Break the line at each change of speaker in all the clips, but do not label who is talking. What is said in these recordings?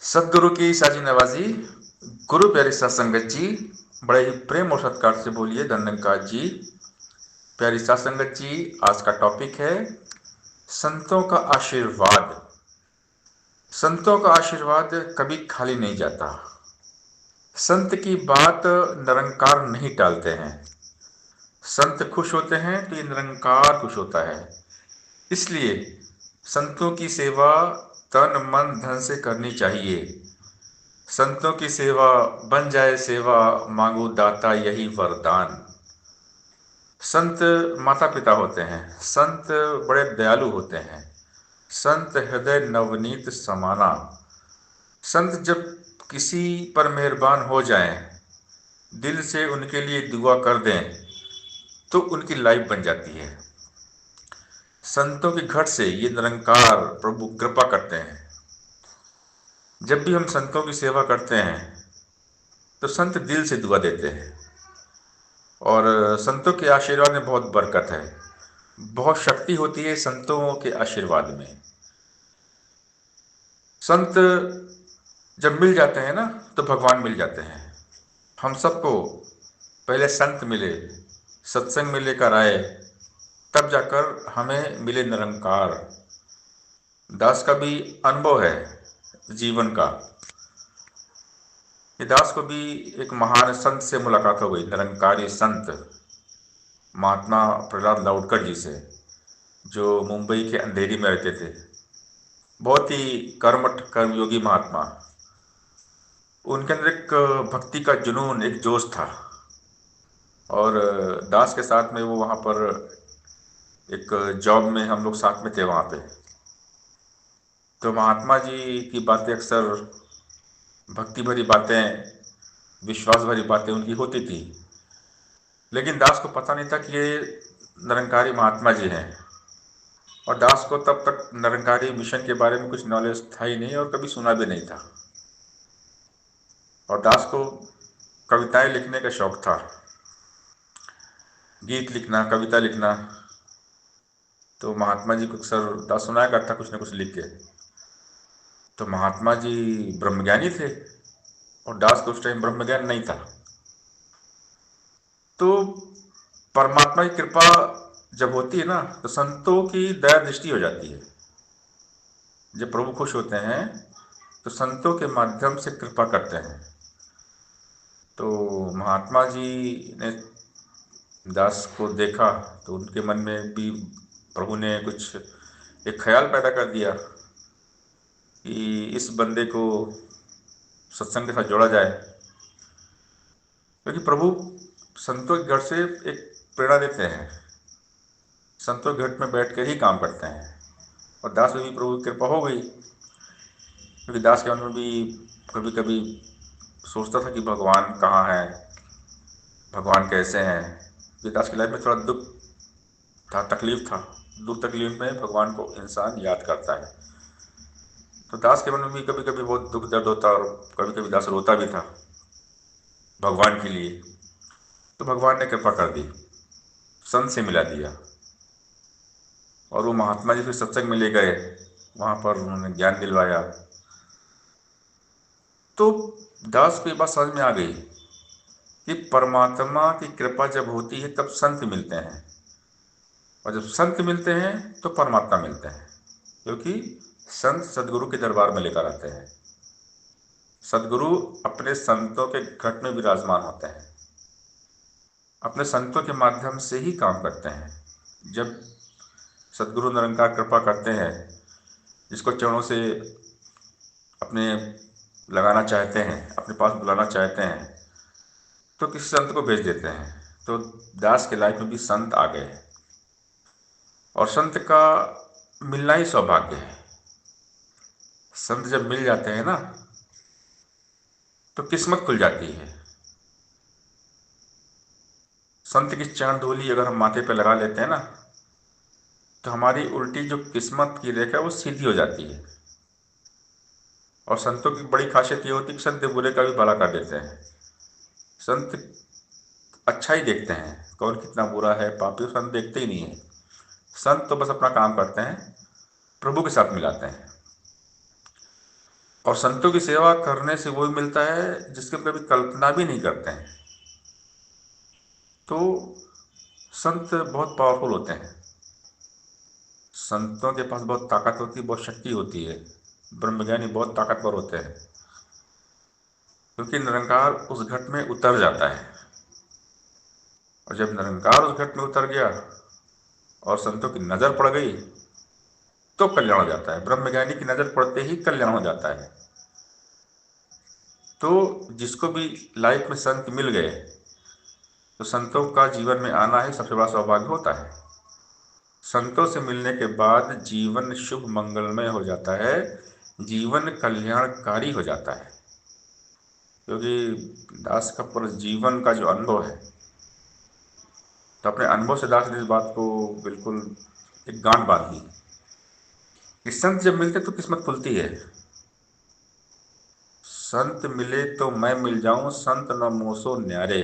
सदगुरु की साजी नवाजी। गुरु प्यारी सत्संगत जी, बड़े ही प्रेम और सत्कार से बोलिए धन्यवाद जी। प्यारी सत्संगत जी, आज का टॉपिक है संतों का आशीर्वाद। संतों का आशीर्वाद कभी खाली नहीं जाता। संत की बात निरंकार नहीं टालते हैं। संत खुश होते हैं तो ये निरंकार खुश होता है। इसलिए संतों की सेवा तन मन धन से करनी चाहिए। संतों की सेवा बन जाए सेवा, मांगो दाता यही वरदान। संत माता पिता होते हैं। संत बड़े दयालु होते हैं। संत हृदय नवनीत समाना। संत जब किसी पर मेहरबान हो जाएं, दिल से उनके लिए दुआ कर दें तो उनकी लाइफ बन जाती है। संतों के घट से ये निरंकार प्रभु कृपा करते हैं। जब भी हम संतों की सेवा करते हैं तो संत दिल से दुआ देते हैं और संतों के आशीर्वाद में बहुत बरकत है, बहुत शक्ति होती है संतों के आशीर्वाद में। संत जब मिल जाते हैं ना तो भगवान मिल जाते हैं। हम सबको पहले संत मिले, सत्संग में लेकर आए, तब जाकर हमें मिले निरंकार। दास का भी अनुभव है जीवन का। ये दास को भी एक महान संत से मुलाकात हो गई, निरंकारी संत महात्मा प्रहलाद लाउडकर जी से, जो मुंबई के अंधेरी में रहते थे। बहुत ही कर्मठ कर्मयोगी महात्मा। उनके अंदर एक भक्ति का जुनून, एक जोश था। और दास के साथ में वो वहाँ पर एक जॉब में हम लोग साथ में थे वहाँ पे। तो महात्मा जी की बातें अक्सर भक्ति भरी बातें, विश्वास भरी बातें उनकी होती थी। लेकिन दास को पता नहीं था कि ये निरंकारी महात्मा जी हैं। और दास को तब तक निरंकारी मिशन के बारे में कुछ नॉलेज था ही नहीं और कभी सुना भी नहीं था। और दास को कविताएं लिखने का शौक था, गीत लिखना, कविता लिखना। तो महात्मा जी को अक्सर दास सुनाया करता कुछ न कुछ लिख के। तो महात्मा जी ब्रह्मज्ञानी थे और दास को उस टाइम ब्रह्मज्ञान नहीं था। तो परमात्मा की कृपा जब होती है ना तो संतों की दया दृष्टि हो जाती है। जब प्रभु खुश होते हैं तो संतों के माध्यम से कृपा करते हैं। तो महात्मा जी ने दास को देखा तो उनके मन में भी प्रभु ने कुछ एक ख्याल पैदा कर दिया कि इस बंदे को सत्संग के साथ जोड़ा जाए। क्योंकि प्रभु संतों के घर से एक प्रेरणा देते हैं, संतों के घर में बैठ कर ही काम करते हैं। और दास में भी प्रभु की कृपा हो गई। क्योंकि दास के मन में भी कभी कभी सोचता था कि भगवान कहाँ है, भगवान कैसे हैं। क्योंकि दास की लाइफ में थोड़ा दुख था, तकलीफ था। दुख तकलीफ में भगवान को इंसान याद करता है। तो दास के मन में भी कभी कभी बहुत दुख दर्द होता और कभी कभी दास रोता भी था भगवान के लिए। तो भगवान ने कृपा कर दी, संत से मिला दिया और वो महात्मा जी फिर सत्संग में ले गए। वहाँ पर उन्होंने ज्ञान दिलवाया। तो दास को ये बात समझ में आ गई कि परमात्मा की कृपा जब होती है तब संत मिलते हैं, और जब संत मिलते हैं तो परमात्मा मिलते हैं। क्योंकि संत सदगुरु के दरबार में लेकर आते हैं। सदगुरु अपने संतों के घट में विराजमान होते हैं, अपने संतों के माध्यम से ही काम करते हैं। जब सदगुरु निरंकार कृपा करते हैं, जिसको चरणों से अपने लगाना चाहते हैं, अपने पास बुलाना चाहते हैं, तो किसी संत को भेज देते हैं। तो दास के लाइफ में भी संत आ गए और संत का मिलना ही सौभाग्य है। संत जब मिल जाते हैं ना तो किस्मत खुल जाती है। संत की चरण धूलि अगर हम माथे पे लगा लेते हैं ना तो हमारी उल्टी जो किस्मत की रेखा है वो सीधी हो जाती है। और संतों की बड़ी खासियत ये होती है कि संत बुरे का भी भला कर देते हैं। संत अच्छा ही देखते हैं, कौन कितना बुरा है, पापी, संत देखते ही नहीं है। संत तो बस अपना काम करते हैं, प्रभु के साथ मिलाते हैं। और संतों की सेवा करने से वो मिलता है जिसके हम कभी कल्पना भी नहीं करते हैं। तो संत बहुत पावरफुल होते हैं। संतों के पास बहुत ताकत होती है, बहुत शक्ति होती है। ब्रह्मज्ञानी बहुत ताकतवर होते हैं, क्योंकि निरंकार उस घट में उतर जाता है। और जब निरंकार उस घट में उतर गया और संतों की नजर पड़ गई तो कल्याण हो जाता है। ब्रह्मज्ञानी की नजर पड़ते ही कल्याण हो जाता है। तो जिसको भी लाइफ में संत मिल गए तो संतों का जीवन में आना ही सबसे बड़ा सौभाग्य होता है। संतों से मिलने के बाद जीवन शुभ मंगलमय हो जाता है, जीवन कल्याणकारी हो जाता है। क्योंकि दास का पूरा जीवन का जो अनुभव है, तो अपने अनुभव से दास ने इस बात को बिल्कुल एक गांठ बांध दी कि संत जब मिलते तो किस्मत खुलती है। संत मिले तो मैं मिल जाऊं, संत न मोसो न्यारे।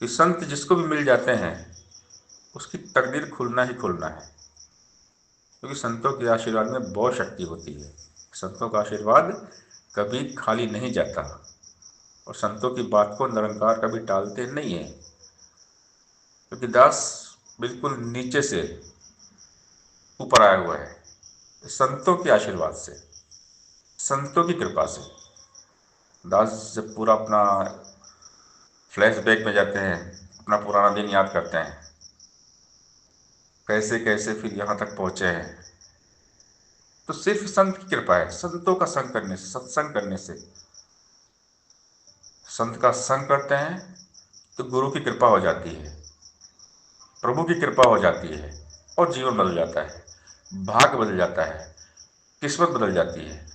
कि संत जिसको भी मिल जाते हैं उसकी तकदीर खुलना ही खुलना है, क्योंकि संतों के आशीर्वाद में बहुत शक्ति होती है। संतों का आशीर्वाद कभी खाली नहीं जाता, और संतों की बात को निरंकार कभी टालते नहीं है। क्योंकि दास बिल्कुल नीचे से ऊपर आया हुआ है, संतों के आशीर्वाद से, संतों की कृपा से। दास जब पूरा अपना फ्लैशबैक में जाते हैं, अपना पुराना दिन याद करते हैं, कैसे कैसे फिर यहाँ तक पहुँचे हैं, तो सिर्फ संत की कृपा है। संतों का संग करने से, सत्संग करने से, संत का संग करते हैं तो गुरु की कृपा हो जाती है, प्रभु की कृपा हो जाती है, और जीवन बदल जाता है, भाग्य बदल जाता है, किस्मत बदल जाती है।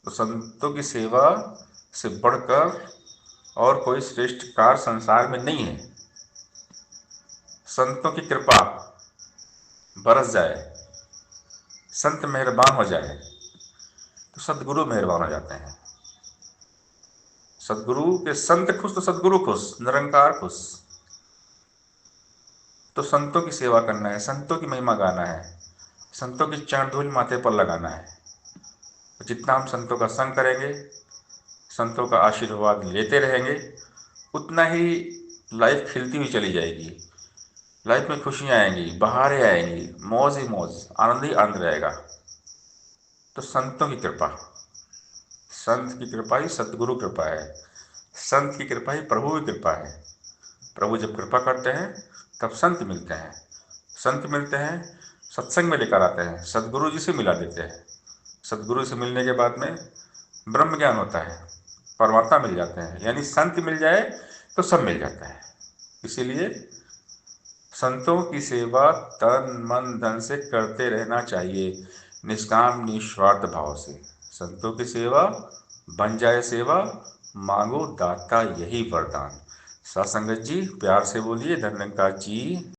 तो संतों की सेवा से बढ़कर और कोई श्रेष्ठ कार्य संसार में नहीं है। संतों की कृपा बरस जाए, संत मेहरबान हो जाए, तो सदगुरु मेहरबान हो जाते हैं। सदगुरु के संत खुश तो सदगुरु खुश, निरंकार खुश। तो संतों की सेवा करना है, संतों की महिमा गाना है, संतों की चरण धूल माथे पर लगाना है। तो जितना हम संतों का संग करेंगे, संतों का आशीर्वाद लेते रहेंगे, उतना ही लाइफ खिलती हुई चली जाएगी। लाइफ में खुशियाँ आएंगी, बहारें आएंगी, मौज ही मौज, आनंद ही आनंद रहेगा। तो संतों की कृपा, संत की कृपा ही सतगुरु कृपा है, संत की कृपा ही प्रभु की कृपा है। प्रभु जब कृपा करते हैं तब संत मिलते हैं, संत मिलते हैं सत्संग में लेकर आते हैं, सदगुरु जी से मिला देते हैं। सदगुरु से मिलने के बाद में ब्रह्म ज्ञान होता है, परमात्मा मिल जाते हैं। यानी संत मिल जाए तो सब मिल जाता है। इसीलिए संतों की सेवा तन मन धन से करते रहना चाहिए, निष्काम निस्वार्थ भाव से। संतों की सेवा बन जाए सेवा, मांगो दाता यही वरदान। साथ संगत जी प्यार से बोलिए धन्यवाद जी।